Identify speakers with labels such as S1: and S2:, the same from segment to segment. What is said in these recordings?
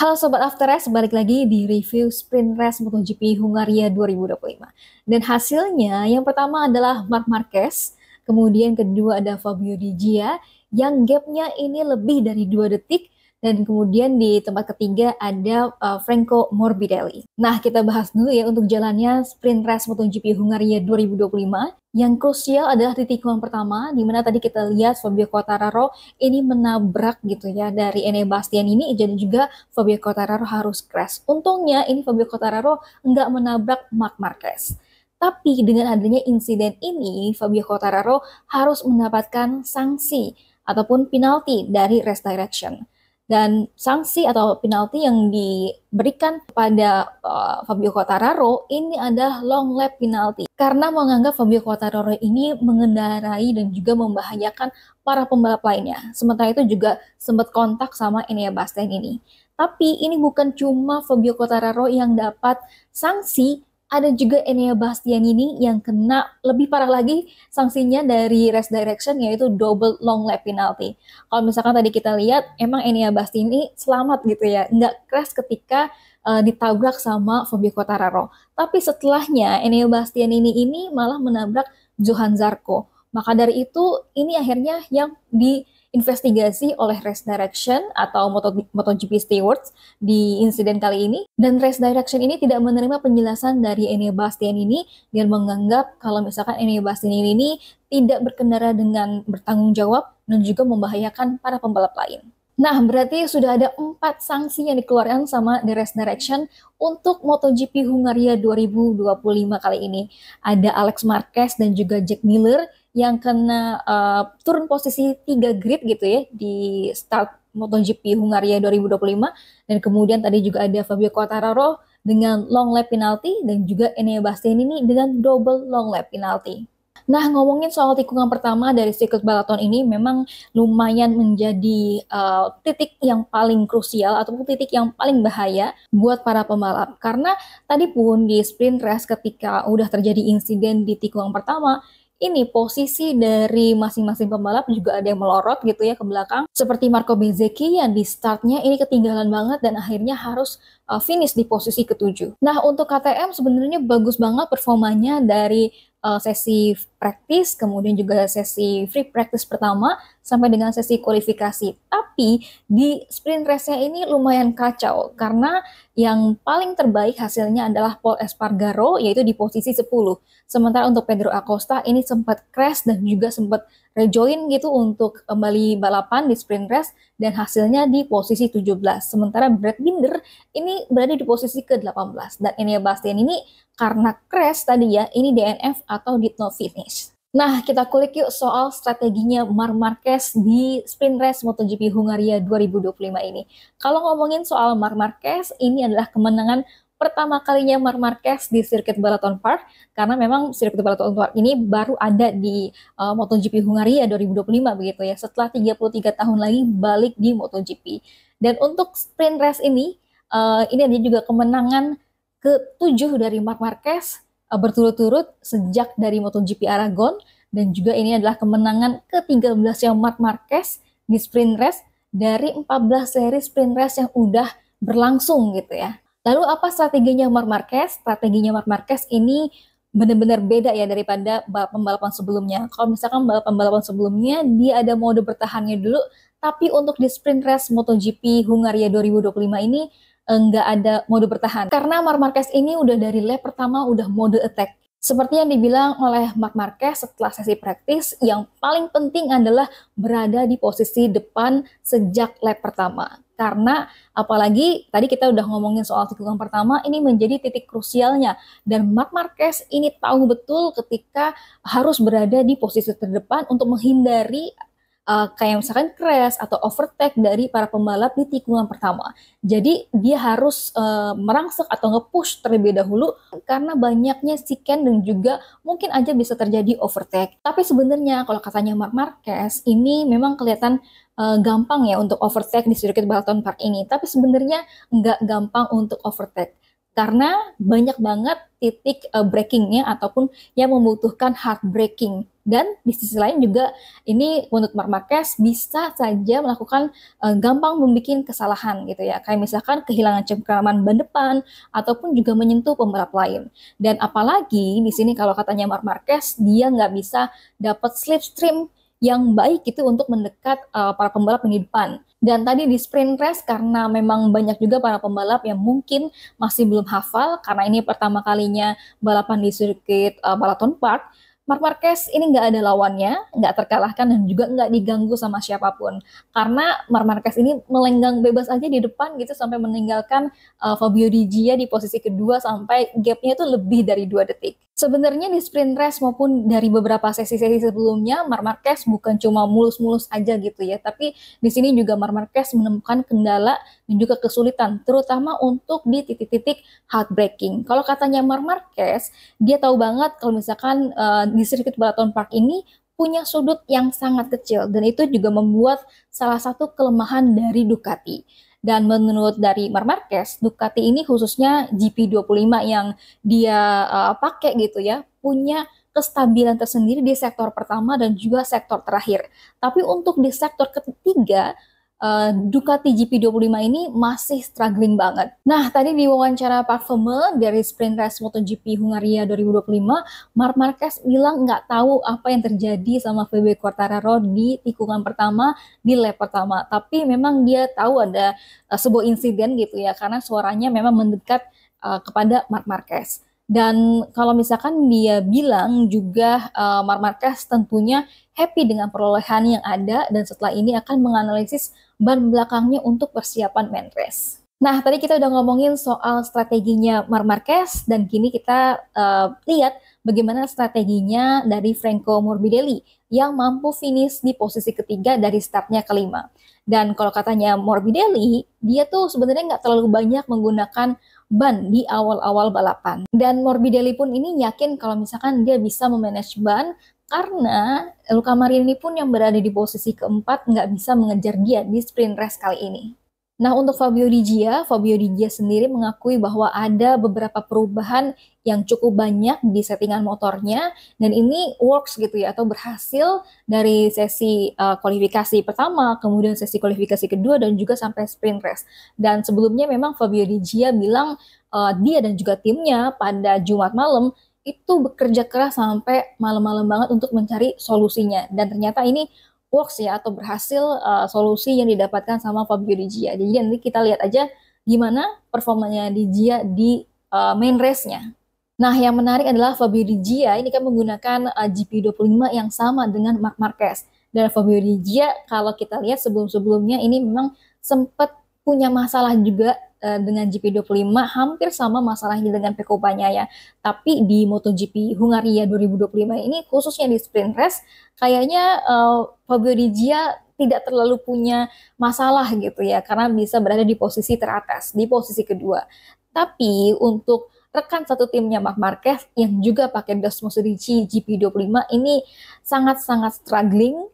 S1: Halo Sobat After Race, balik lagi di review Sprint Race MotoGP Hungaria 2025. Dan hasilnya yang pertama adalah Marc Marquez, kemudian kedua ada Fabio Di Gia, yang gapnya ini lebih dari 2 detik, dan kemudian di tempat ketiga ada Franco Morbidelli. Nah, kita bahas dulu ya untuk jalannya Sprint Race MotoGP Hungaria 2025. Yang krusial adalah di tikungan pertama, di mana tadi kita lihat Fabio Quartararo ini menabrak gitu ya dari Enea Bastian ini, jadi juga Fabio Quartararo harus crash. Untungnya ini Fabio Quartararo nggak menabrak Marc Marquez. Tapi dengan adanya insiden ini, Fabio Quartararo harus mendapatkan sanksi ataupun penalti dari race direction. Dan sanksi atau penalti yang diberikan kepada Fabio Quartararo ini adalah long lap penalti. Karena menganggap Fabio Quartararo ini mengendarai dan juga membahayakan para pembalap lainnya. Sementara itu juga sempat kontak sama Enea Bastian ini. Tapi ini bukan cuma Fabio Quartararo yang dapat sanksi, ada juga Enea Bastian ini yang kena lebih parah lagi sanksinya dari race direction, yaitu double long lap penalty. Kalau misalkan tadi kita lihat, emang Enea Bastian ini selamat gitu ya, nggak crash ketika ditabrak sama Fabio Quartararo. Tapi setelahnya Enea Bastian ini malah menabrak Johan Zarco. Maka dari itu ini akhirnya yang diinvestigasi oleh Race Direction atau MotoGP Stewards di insiden kali ini. Dan Race Direction ini tidak menerima penjelasan dari Enea Bastian ini dan menganggap kalau misalkan Enea Bastian ini tidak berkendara dengan bertanggung jawab dan juga membahayakan para pembalap lain. Nah, berarti sudah ada 4 sanksi yang dikeluarkan sama The Race Direction untuk MotoGP Hungaria 2025 kali ini. Ada Alex Marquez dan juga Jack Miller yang kena turun posisi 3 grid gitu ya di start MotoGP Hungaria 2025. Dan kemudian tadi juga ada Fabio Quartararo dengan long lap penalty dan juga Enea Bastian ini dengan double long lap penalty. Nah, ngomongin soal tikungan pertama dari sirkuit balaton ini memang lumayan menjadi titik yang paling krusial ataupun titik yang paling bahaya buat para pembalap. Karena tadi pun di sprint race ketika udah terjadi insiden di tikungan pertama, ini posisi dari masing-masing pembalap juga ada yang melorot gitu ya ke belakang. Seperti Marco Bezzecchi yang di startnya ini ketinggalan banget dan akhirnya harus finish di posisi ketujuh. Nah, untuk KTM sebenarnya bagus banget performanya dari sesi practice, kemudian juga sesi free practice pertama sampai dengan sesi kualifikasi. Tapi di sprint race-nya ini lumayan kacau karena yang paling terbaik hasilnya adalah Pol Espargaro yaitu di posisi 10. Sementara untuk Pedro Acosta ini sempat crash dan juga sempat rejoin gitu untuk kembali balapan di sprint race dan hasilnya di posisi 17. Sementara Brad Binder ini berada di posisi ke-18 dan Enea Bastian ini karena crash tadi ya, ini DNF atau did not finish. Nah, kita kulik yuk soal strateginya Marc Marquez di sprint race MotoGP Hungaria 2025 ini. Kalau ngomongin soal Marc Marquez, ini adalah kemenangan pertama kalinya Marc Marquez di sirkuit Balaton Park, karena memang sirkuit Balaton Park ini baru ada di MotoGP Hungaria 2025 begitu ya, setelah 33 tahun lagi balik di MotoGP. Dan untuk sprint race ini ada juga kemenangan ke-7 dari Marc Marquez berturut-turut sejak dari MotoGP Aragon, dan juga ini adalah kemenangan ke-13 yang Marc Marquez di sprint race dari 14 seri sprint race yang udah berlangsung gitu ya. Lalu apa strateginya Marc Marquez? Strateginya Marc Marquez ini benar-benar beda ya daripada balapan-balapan sebelumnya. Kalau misalkan balapan-balapan sebelumnya dia ada mode bertahannya dulu, tapi untuk di sprint race MotoGP Hungaria 2025 ini nggak ada mode bertahan. Karena Marc Marquez ini udah dari lap pertama udah mode attack. Seperti yang dibilang oleh Marc Marquez setelah sesi praktis, yang paling penting adalah berada di posisi depan sejak lap pertama. Karena apalagi tadi kita udah ngomongin soal tikungan pertama, ini menjadi titik krusialnya. Dan Marc Marquez ini tahu betul ketika harus berada di posisi terdepan untuk menghindari kayak misalkan crash atau overtake dari para pembalap di tikungan pertama. Jadi dia harus merangsek atau nge-push terlebih dahulu karena banyaknya chicane dan juga mungkin aja bisa terjadi overtake. Tapi sebenarnya kalau katanya Marc Marquez ini memang kelihatan gampang ya untuk overtake di sirkuit Balaton Park ini. Tapi sebenarnya nggak gampang untuk overtake. karena banyak banget titik breakingnya ataupun yang membutuhkan hard braking. Dan di sisi lain juga ini menurut Marc Marquez bisa saja melakukan gampang membuat kesalahan gitu ya. Kayak misalkan kehilangan cengkraman ban depan ataupun juga menyentuh pembalap lain. Dan apalagi di sini kalau katanya Marc Marquez dia nggak bisa dapat slipstream yang baik itu untuk mendekat para pembalap yang di depan. Dan tadi di sprint race karena memang banyak juga para pembalap yang mungkin masih belum hafal karena ini pertama kalinya balapan di sirkuit Balaton Park. Marc Marquez ini nggak ada lawannya, nggak terkalahkan dan juga nggak diganggu sama siapapun. Karena Marc Marquez ini melenggang bebas aja di depan gitu sampai meninggalkan Fabio Di Gia di posisi kedua sampai gapnya itu lebih dari 2 detik. Sebenarnya di sprint race maupun dari beberapa sesi-sesi sebelumnya, Marc Marquez bukan cuma mulus-mulus aja gitu ya, tapi di sini juga Marc Marquez menemukan kendala dan juga kesulitan, terutama untuk di titik-titik hard braking. Kalau katanya Marc Marquez, dia tahu banget kalau misalkan di sirkuit Balaton Park ini punya sudut yang sangat kecil dan itu juga membuat salah satu kelemahan dari Ducati. Dan menurut dari Marc Marquez, Ducati ini khususnya GP25 yang dia pakai gitu ya, punya kestabilan tersendiri di sektor pertama dan juga sektor terakhir. Tapi untuk di sektor ketiga, Ducati GP25 ini masih struggling banget. Nah, tadi di wawancara Park Verme dari Sprint Race MotoGP Hungaria 2025, Marc Marquez bilang nggak tahu apa yang terjadi sama Fabio Quartararo di tikungan pertama, di lap pertama. Tapi memang dia tahu ada sebuah insiden gitu ya, karena suaranya memang mendekat kepada Marc Marquez. Dan kalau misalkan dia bilang juga Marc Marquez tentunya happy dengan perolehan yang ada dan setelah ini akan menganalisis ban belakangnya untuk persiapan main race. Nah, tadi kita udah ngomongin soal strateginya Marc Marquez dan kini kita lihat bagaimana strateginya dari Franco Morbidelli yang mampu finish di posisi ketiga dari startnya kelima. Dan kalau katanya Morbidelli, dia tuh sebenarnya nggak terlalu banyak menggunakan ban di awal-awal balapan. Dan Morbidelli pun ini yakin kalau misalkan dia bisa memanage ban karena Luca Marini pun yang berada di posisi keempat nggak bisa mengejar dia di sprint race kali ini. Nah, untuk Fabio Di Gia sendiri mengakui bahwa ada beberapa perubahan yang cukup banyak di settingan motornya dan ini works gitu ya atau berhasil dari sesi kualifikasi pertama, kemudian sesi kualifikasi kedua dan juga sampai sprint race. Dan sebelumnya memang Fabio Di Gia bilang dia dan juga timnya pada Jumat malam itu bekerja keras sampai malam-malam banget untuk mencari solusinya dan ternyata ini works ya atau berhasil solusi yang didapatkan sama Fabio Di Gia. Jadi nanti kita lihat aja gimana performanya Di Gia di main race-nya. Nah, yang menarik adalah Fabio Di Gia ini kan menggunakan GP25 yang sama dengan Marc Marquez. Dan Fabio Di Gia kalau kita lihat sebelum-sebelumnya ini memang sempat punya masalah juga dengan GP25 hampir sama masalahnya dengan Pecco Bagnaia. Tapi di MotoGP Hungaria 2025 ini khususnya di sprint race kayaknya Fabio Di Gia tidak terlalu punya masalah gitu ya karena bisa berada di posisi teratas, di posisi kedua. Tapi untuk rekan satu timnya Marc Marquez yang juga pakai Das Mosurici GP25 ini sangat-sangat struggling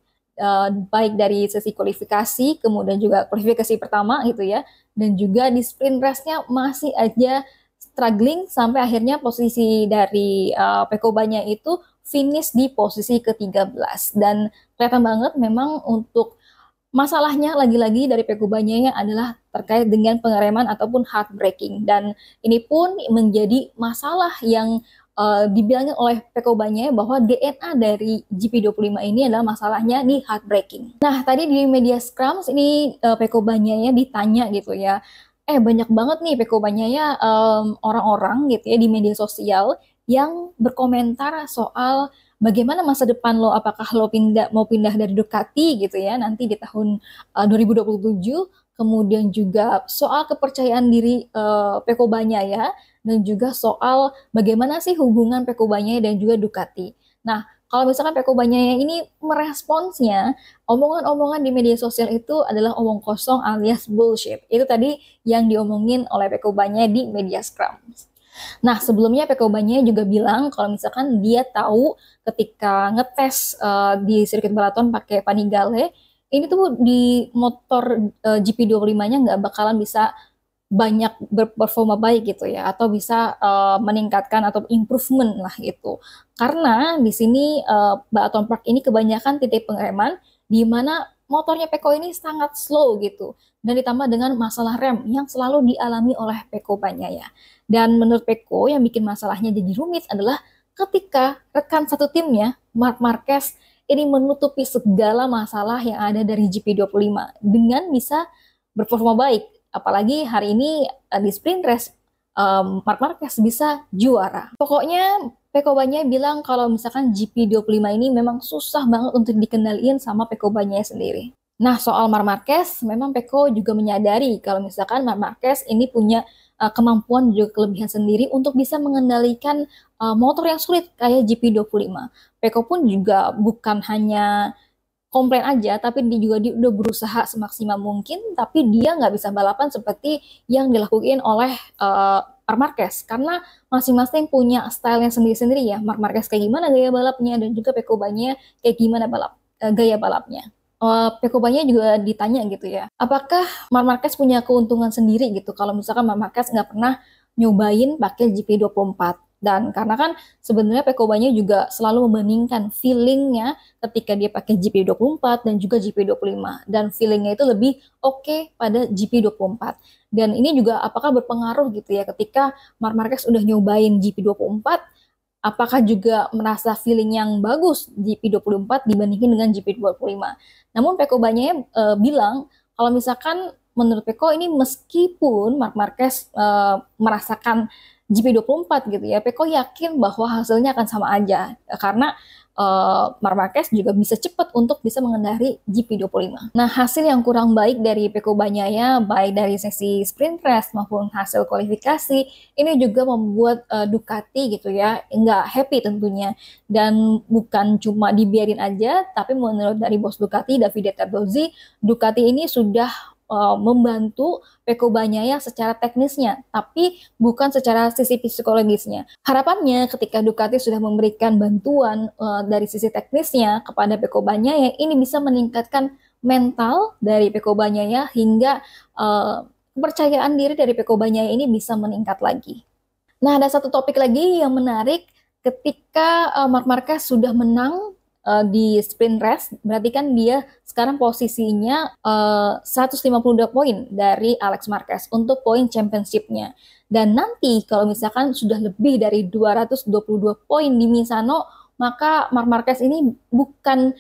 S1: baik dari sesi kualifikasi kemudian juga kualifikasi pertama gitu ya dan juga di sprint race-nya masih aja struggling sampai akhirnya posisi dari Pecco Bagnaia itu finish di posisi ke-13 dan kelihatan banget memang untuk masalahnya lagi-lagi dari Pecco Bagnaia adalah terkait dengan pengereman ataupun hard braking dan ini pun menjadi masalah yang dibilangin oleh Pecco Bagnaia bahwa DNA dari GP25 ini adalah masalahnya di hard braking. Nah, tadi di media scrums ini Pecco Bagnaia ditanya gitu ya, banyak banget nih Pecco Bagnaia orang-orang gitu ya di media sosial yang berkomentar soal bagaimana masa depan lo, apakah lo mau pindah dari Ducati gitu ya nanti di tahun 2027, kemudian juga soal kepercayaan diri Pecco Bagnaia dan juga soal bagaimana sih hubungan Pecco Bagnaia dan juga Ducati. Nah, kalau misalkan Pecco Bagnaia ini meresponsnya, omongan-omongan di media sosial itu adalah omong kosong alias bullshit. Itu tadi yang diomongin oleh Pecco Bagnaia di media scrums. Nah, sebelumnya Pecco Bagnaia juga bilang kalau misalkan dia tahu ketika ngetes di sirkuit Balaton pakai Panigale, ini tuh di motor GP25-nya nggak bakalan bisa banyak berperforma baik gitu ya, atau bisa meningkatkan atau improvement lah gitu. Karena di sini Balaton Park ini kebanyakan titik pengereman di mana motornya Peko ini sangat slow gitu, dan ditambah dengan masalah rem yang selalu dialami oleh Peko Bagnaia. Dan menurut Peko yang bikin masalahnya jadi rumit adalah ketika rekan satu timnya Marc Marquez ini menutupi segala masalah yang ada dari GP25 dengan bisa berperforma baik. Apalagi hari ini di sprint race Marc Marquez bisa juara. Pokoknya Peko Bagnaia bilang kalau misalkan GP25 ini memang susah banget untuk dikendaliin sama Peko Bagnaia sendiri. Nah, soal Marc Marquez, memang Peko juga menyadari kalau misalkan Marc Marquez ini punya kemampuan juga kelebihan sendiri untuk bisa mengendalikan motor yang sulit kayak GP25. Peko pun juga bukan hanya komplain aja, tapi dia udah berusaha semaksimal mungkin, tapi dia nggak bisa balapan seperti yang dilakukan oleh Marc Marquez, karena masing-masing punya stylenya sendiri-sendiri ya. Marc Marquez kayak gimana gaya balapnya, dan juga Peko Bagnaia kayak gimana gaya balapnya. Peko Bagnaia juga ditanya gitu ya, apakah Marc Marquez punya keuntungan sendiri gitu kalau misalkan Marc Marquez nggak pernah nyobain pakai GP24. Dan karena kan sebenarnya Peko Bagnaia juga selalu membandingkan feelingnya ketika dia pakai GP24 dan juga GP25. Dan feelingnya itu lebih oke pada GP24. Dan ini juga apakah berpengaruh gitu ya ketika Marc Marquez udah nyobain GP24, apakah juga merasa feeling yang bagus GP24 dibandingin dengan GP25. Namun Peko Bagnaia bilang kalau misalkan menurut Peko ini meskipun Marc Marquez merasakan GP24 gitu ya, Peko yakin bahwa hasilnya akan sama aja karena Marc Marquez juga bisa cepat untuk bisa mengendari GP25. Nah, hasil yang kurang baik dari Peko Bagnaia baik dari sesi sprint race maupun hasil kualifikasi ini juga membuat Ducati gitu ya nggak happy tentunya, dan bukan cuma dibiarin aja, tapi menurut dari bos Ducati Davide Terdozi, Ducati ini sudah membantu Peko Bagnaia secara teknisnya, tapi bukan secara sisi psikologisnya. Harapannya ketika Ducati sudah memberikan bantuan dari sisi teknisnya kepada Peko Bagnaia, ini bisa meningkatkan mental dari Peko Bagnaia hingga kepercayaan diri dari Peko Bagnaia ini bisa meningkat lagi. Nah, ada satu topik lagi yang menarik ketika Marc Marquez sudah menang di sprint race, berarti kan dia sekarang posisinya 152 poin dari Alex Marquez untuk poin championship-nya. Dan nanti kalau misalkan sudah lebih dari 222 poin di Misano, maka Marc Marquez ini bukan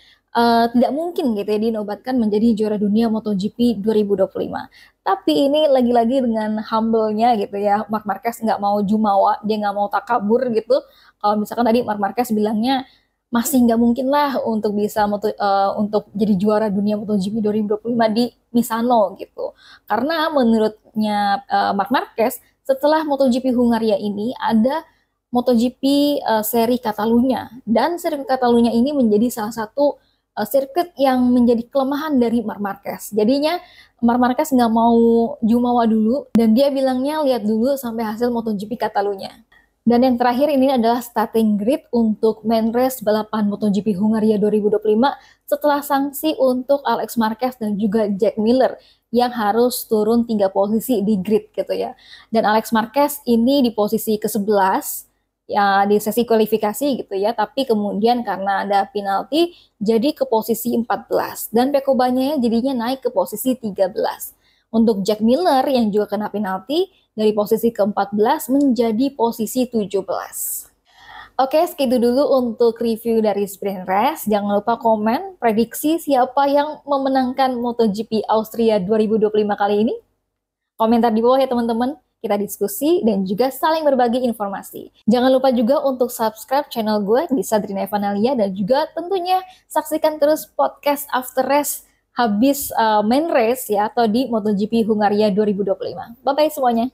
S1: tidak mungkin gitu ya dinobatkan menjadi juara dunia MotoGP 2025. Tapi ini lagi-lagi dengan humble-nya gitu ya, Marc Marquez nggak mau jumawa, dia nggak mau takabur gitu. Kalau misalkan tadi Marc Marquez bilangnya masih nggak mungkin lah untuk bisa untuk jadi juara dunia MotoGP 2025 di Misano gitu. Karena menurutnya Marc Marquez, setelah MotoGP Hungaria ini ada MotoGP seri Catalunya, dan seri Catalunya ini menjadi salah satu sirkuit yang menjadi kelemahan dari Marc Marquez. Jadinya Marc Marquez nggak mau jumawa dulu, dan dia bilangnya lihat dulu sampai hasil MotoGP Catalunya. Dan yang terakhir ini adalah starting grid untuk main race balapan MotoGP Hungaria 2025 setelah sanksi untuk Alex Marquez dan juga Jack Miller yang harus turun 3 posisi di grid gitu ya. Dan Alex Marquez ini di posisi ke-11 ya di sesi kualifikasi gitu ya, tapi kemudian karena ada penalti jadi ke posisi 14 dan Peko Bagnaia jadinya naik ke posisi 13. Untuk Jack Miller yang juga kena penalti dari posisi ke-14 menjadi posisi 17. Oke, segitu dulu untuk review dari sprint race. Jangan lupa komen prediksi siapa yang memenangkan MotoGP Austria 2025 kali ini. Komentar di bawah ya teman-teman. Kita diskusi dan juga saling berbagi informasi. Jangan lupa juga untuk subscribe channel gue di Sadrina Evanalia, dan juga tentunya saksikan terus podcast After Race habis main race ya, atau di MotoGP Hungaria 2025. Bye-bye semuanya.